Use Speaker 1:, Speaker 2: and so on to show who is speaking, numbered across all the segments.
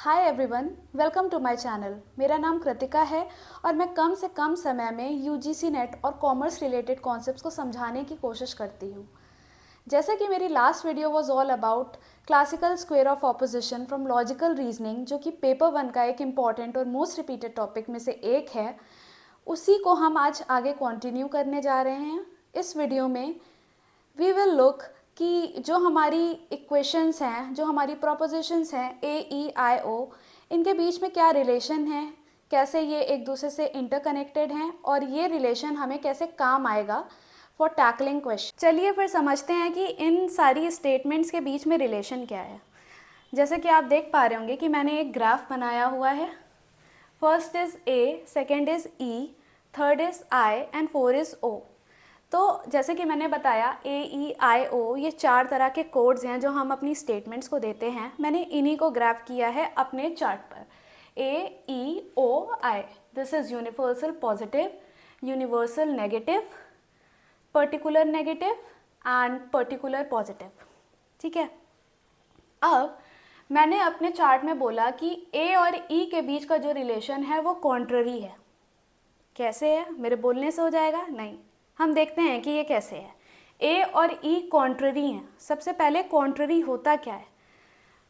Speaker 1: Hi everyone, welcome to my channel. मेरा नाम कृतिका है और मैं कम से कम समय में यूजीसी नेट और कॉमर्स रिलेटेड कॉन्सेप्ट्स को समझाने की कोशिश करती हूँ। जैसे कि मेरी last video was all about classical square of opposition from logical reasoning, जो कि पेपर 1 का एक इम्पॉर्टेंट और मोस्ट रिपीटेड टॉपिक में से एक है, उसी को हम आज आगे कंटिन्यू करने जा रहे हैं। इस वीडियो में वी विल लुक कि जो हमारी इक्वेशंस हैं, जो हमारी प्रोपोजिशंस हैं ए ई आई ओ, इनके बीच में क्या रिलेशन है, कैसे ये एक दूसरे से इंटरकनेक्टेड हैं और ये रिलेशन हमें कैसे काम आएगा फॉर टैकलिंग क्वेश्चन। चलिए फिर समझते हैं कि इन सारी स्टेटमेंट्स के बीच में रिलेशन क्या है। जैसे कि आप देख पा रहे होंगे कि मैंने एक ग्राफ बनाया हुआ है। First is A, second is E, third is I and four is O. तो जैसे कि मैंने बताया ए ई आई ओ, ये 4 तरह के कोड्स हैं जो हम अपनी स्टेटमेंट्स को देते हैं। मैंने इन्हीं को ग्राफ किया है अपने चार्ट पर। A E O I, this is universal positive, universal negative, particular negative and particular positive. ठीक है। अब मैंने अपने चार्ट में बोला कि ए और ई के बीच का जो रिलेशन है वो कॉन्ट्ररी है। कैसे है? मेरे बोलने से हो जाएगा? नहीं, हम देखते हैं कि ये कैसे है। ए और ई कॉन्ट्ररी हैं। सबसे पहले कॉन्ट्ररी होता क्या है?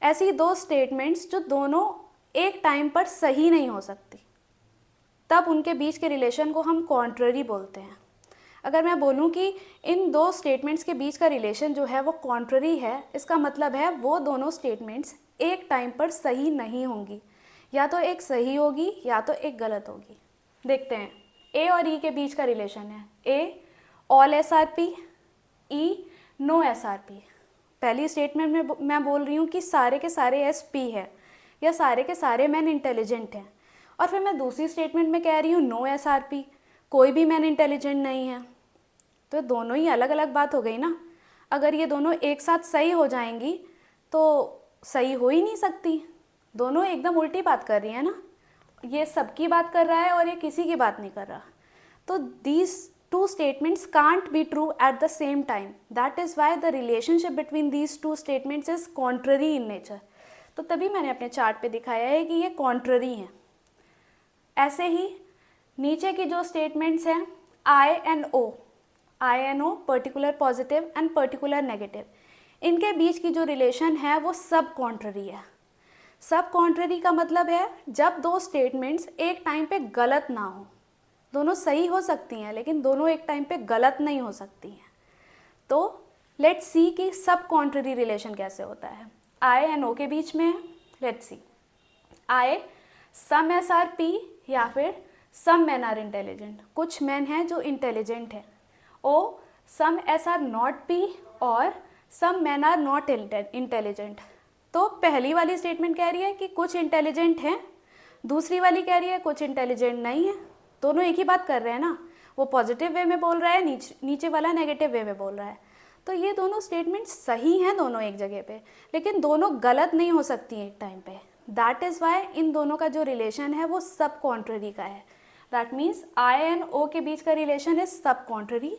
Speaker 1: ऐसी दो स्टेटमेंट्स जो दोनों एक टाइम पर सही नहीं हो सकती, तब उनके बीच के रिलेशन को हम कॉन्ट्ररी बोलते हैं। अगर मैं बोलूं कि इन दो स्टेटमेंट्स के बीच का रिलेशन जो है वो कॉन्ट्ररी है, इसका मतलब है वो दोनों स्टेटमेंट्स एक टाइम पर सही नहीं होंगी। या तो एक सही होगी या तो एक गलत होगी। देखते हैं। ए और ई के बीच का रिलेशन है A all S are P, E no S are P. पहली स्टेटमेंट में मैं बोल रही हूँ कि सारे के सारे एस पी है या सारे के सारे मैन इंटेलिजेंट हैं, और फिर मैं दूसरी स्टेटमेंट में कह रही हूँ नो एस आर पी, कोई भी मैन इंटेलिजेंट नहीं है। तो दोनों ही अलग अलग बात हो गई ना। अगर ये दोनों एक साथ सही हो जाएंगी तो सही हो ही नहीं सकती। दोनों एकदम उल्टी बात कर रही है ना। ये सबकी बात कर रहा है और ये किसी की बात नहीं कर रहा। तो these two statements can't be true at the same time. That is why the relationship between these two statements is contrary in nature. तो तभी मैंने अपने चार्ट पे दिखाया है कि ये contrary हैं। ऐसे ही नीचे की जो स्टेटमेंट्स हैं I and O, particular positive and particular negative, इनके बीच की जो रिलेशन है वो सब कॉन्ट्ररी है। सब कॉन्ट्ररी का मतलब है जब दो स्टेटमेंट्स एक टाइम पे गलत ना हो। दोनों सही हो सकती हैं लेकिन दोनों एक टाइम पे गलत नहीं हो सकती हैं। तो लेट्स सी कि सब कॉन्ट्ररी रिलेशन कैसे होता है। आई एंड ओ के बीच में है। Let's see. I some S are P या फिर सम मैन आर इंटेलिजेंट, कुछ मैन हैं जो इंटेलिजेंट हैं। O some S are not P और some man are not intelligent. तो पहली वाली स्टेटमेंट कह रही है कि कुछ इंटेलिजेंट हैं, दूसरी वाली कह रही है कुछ इंटेलिजेंट नहीं है। दोनों एक ही बात कर रहे हैं ना। वो पॉजिटिव वे में बोल रहा है, नीचे वाला नेगेटिव वे में बोल रहा है। तो ये दोनों स्टेटमेंट सही हैं दोनों एक जगह पे, लेकिन दोनों गलत नहीं हो सकती एक टाइम पे। दैट इज़ वाई इन दोनों का जो रिलेशन है वो सब कॉन्ट्ररी का है। दैट मीन्स आई एंड ओ के बीच का रिलेशन है सब कॉन्ट्ररी,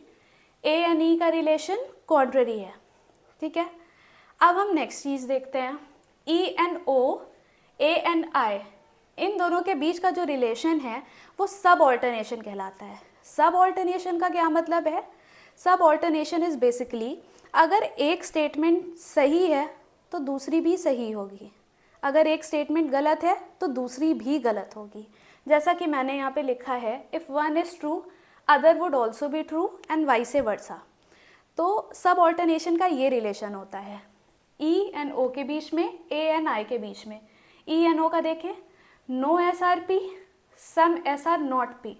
Speaker 1: ए एंड ई का रिलेशन कॉन्ट्ररी है। ठीक है। अब हम नेक्स्ट चीज़ देखते हैं। E and O, A and I, इन दोनों के बीच का जो रिलेशन है वो सब ऑल्टरनेशन कहलाता है। सब ऑल्टरनेशन का क्या मतलब है? सब ऑल्टरनेशन इज़ बेसिकली अगर एक स्टेटमेंट सही है तो दूसरी भी सही होगी, अगर एक स्टेटमेंट गलत है तो दूसरी भी गलत होगी। जैसा कि मैंने यहाँ पे लिखा है, if one is true other would also be true and vice versa. तो सब ऑल्टरनेशन का ये रिलेशन होता है ई एंड ओ के बीच में, ए एंड आई के बीच में। ई एंड ओ का देखें, no S are P, some S are not P.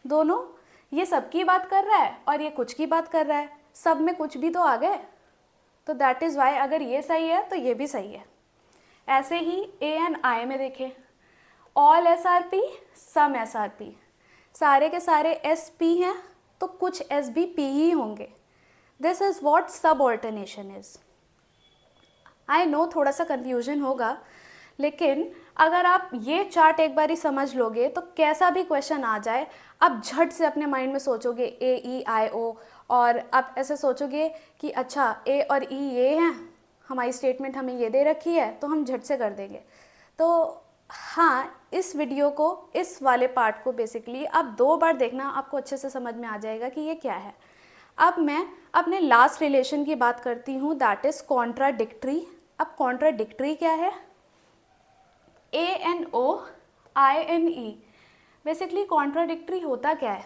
Speaker 1: दोनों ये सब की बात कर रहा है और ये कुछ की बात कर रहा है, सब में कुछ भी तो आ गए। तो दैट इज़ वाई अगर ये सही है तो ये भी सही है। ऐसे ही ए एंड आई में देखें, all S are P, some S are P, सारे के सारे एस पी हैं तो कुछ एस भी पी ही होंगे। दिस इज़ वॉट सब ऑल्टरनेशन इज़। आई नो थोड़ा सा कन्फ्यूजन होगा, लेकिन अगर आप ये चार्ट एक बारी समझ लोगे तो कैसा भी क्वेश्चन आ जाए आप झट से अपने माइंड में सोचोगे ए ई आई ओ, और आप ऐसे सोचोगे कि अच्छा ए और ई ये हैं, हमारी स्टेटमेंट हमें ये दे रखी है तो हम झट से कर देंगे। तो हाँ, इस वीडियो को, इस वाले पार्ट को बेसिकली आप 2 बार देखना, आपको अच्छे से समझ में आ जाएगा कि ये क्या है। अब मैं अपने लास्ट रिलेशन की बात करती हूँ, दैट इज़ कॉन्ट्राडिक्टरी। अब कॉन्ट्राडिक्टरी क्या है? ANOINE। बेसिकली कॉन्ट्राडिक्टरी होता क्या है?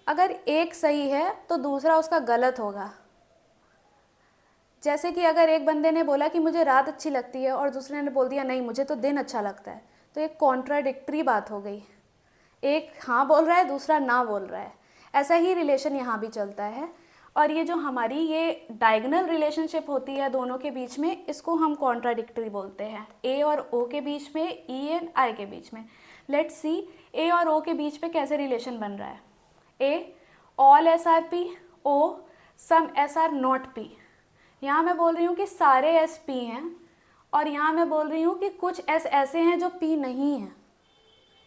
Speaker 1: अगर एक सही है तो दूसरा उसका गलत होगा। जैसे कि अगर एक बंदे ने बोला कि मुझे रात अच्छी लगती है और दूसरे ने बोल दिया नहीं मुझे तो दिन अच्छा लगता है, तो एक कॉन्ट्राडिक्टरी बात हो गई। एक हाँ बोल रहा है, दूसरा ना बोल रहा है। ऐसा ही रिलेशन यहाँ भी चलता है। और ये जो हमारी ये डायगोनल रिलेशनशिप होती है दोनों के बीच में, इसको हम कॉन्ट्राडिक्टरी बोलते हैं। ए और ओ के बीच में, ई एंड आई के बीच में। लेट्स सी ए और ओ के बीच में कैसे रिलेशन बन रहा है। A all S are P, O some S are not P. यहाँ मैं बोल रही हूँ कि सारे एस पी हैं और यहाँ मैं बोल रही हूँ कि कुछ एस ऐसे हैं जो पी नहीं हैं।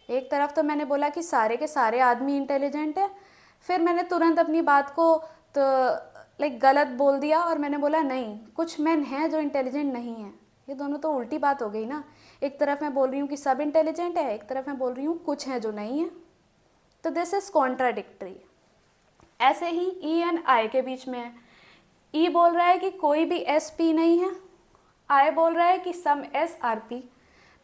Speaker 1: एक तरफ तो मैंने बोला कि सारे के सारे आदमी इंटेलिजेंट है, फिर मैंने तुरंत अपनी बात को तो गलत बोल दिया और मैंने बोला नहीं कुछ मैन हैं जो इंटेलिजेंट नहीं हैं। ये दोनों तो उल्टी बात हो गई ना। एक तरफ मैं बोल रही हूँ कि सब इंटेलिजेंट है, एक तरफ मैं बोल रही हूँ कुछ हैं जो नहीं है। तो दिस इज़ कॉन्ट्राडिक्टरी। ऐसे ही ई एंड आई के बीच में है। ई बोल रहा है कि कोई भी एस पी नहीं है, आई बोल रहा है कि सम एस आर पी।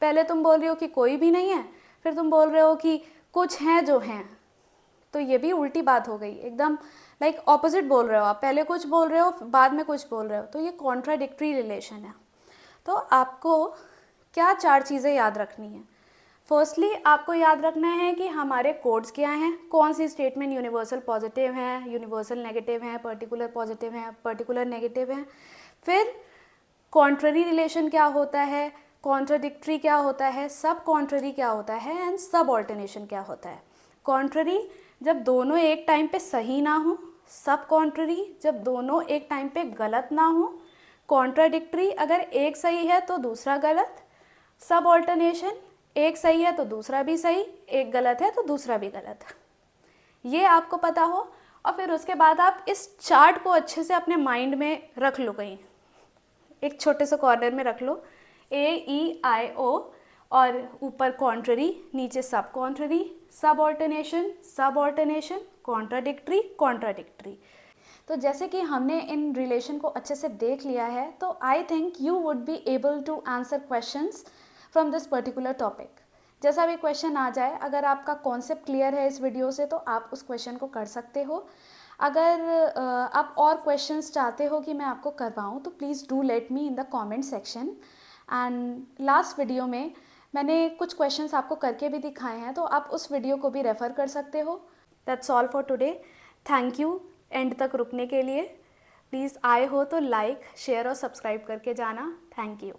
Speaker 1: पहले तुम बोल रही हो कि कोई भी नहीं है, फिर तुम बोल रहे हो कि कुछ हैं जो हैं। तो ये भी उल्टी बात हो गई, एकदम ऑपोजिट बोल रहे हो आप। पहले कुछ बोल रहे हो, बाद में कुछ बोल रहे हो, तो ये कॉन्ट्राडिक्टरी रिलेशन है। तो आपको क्या 4 चीज़ें याद रखनी है। फर्स्टली आपको याद रखना है कि हमारे कोड्स क्या हैं, कौन सी स्टेटमेंट यूनिवर्सल पॉजिटिव हैं, यूनिवर्सल नेगेटिव हैं, पर्टिकुलर पॉजिटिव हैं, पर्टिकुलर नेगेटिव हैं। फिर कॉन्ट्ररी रिलेशन क्या होता है, कॉन्ट्राडिक्टरी क्या होता है, सब कॉन्ट्ररी क्या होता है एंड सब ऑल्टरनेशन क्या होता है। कॉन्ट्ररी जब दोनों एक टाइम पे सही ना हो, सब कॉन्ट्ररी जब दोनों एक टाइम पे गलत ना हो, कॉन्ट्राडिक्टरी अगर एक सही है तो दूसरा गलत, सब ऑल्टरनेशन एक सही है तो दूसरा भी सही, एक गलत है तो दूसरा भी गलत। ये आपको पता हो और फिर उसके बाद आप इस चार्ट को अच्छे से अपने माइंड में रख लो, कहीं एक छोटे से कॉर्नर में रख लो। AEIO और ऊपर कॉन्ट्ररी, नीचे सब कॉन्ट्ररी, सब ऑल्टरनेशन, कॉन्ट्राडिक्टरी, कॉन्ट्राडिक्टरी। तो जैसे कि हमने इन रिलेशन को अच्छे से देख लिया है, तो I think you would be able to answer questions from this particular topic. जैसा भी क्वेश्चन आ जाए, अगर आपका कॉन्सेप्ट क्लियर है इस वीडियो से तो आप उस क्वेश्चन को कर सकते हो। अगर आप और क्वेश्चंस चाहते हो कि मैं आपको करवाऊँ तो please do let me in the comment section. And last video में मैंने कुछ क्वेश्चंस आपको करके भी दिखाए हैं, तो आप उस वीडियो को भी रेफ़र कर सकते हो। That's all for today. Thank you and तक रुकने के लिए। प्लीज़ आए हो तो लाइक, शेयर और सब्सक्राइब करके जाना। Thank you.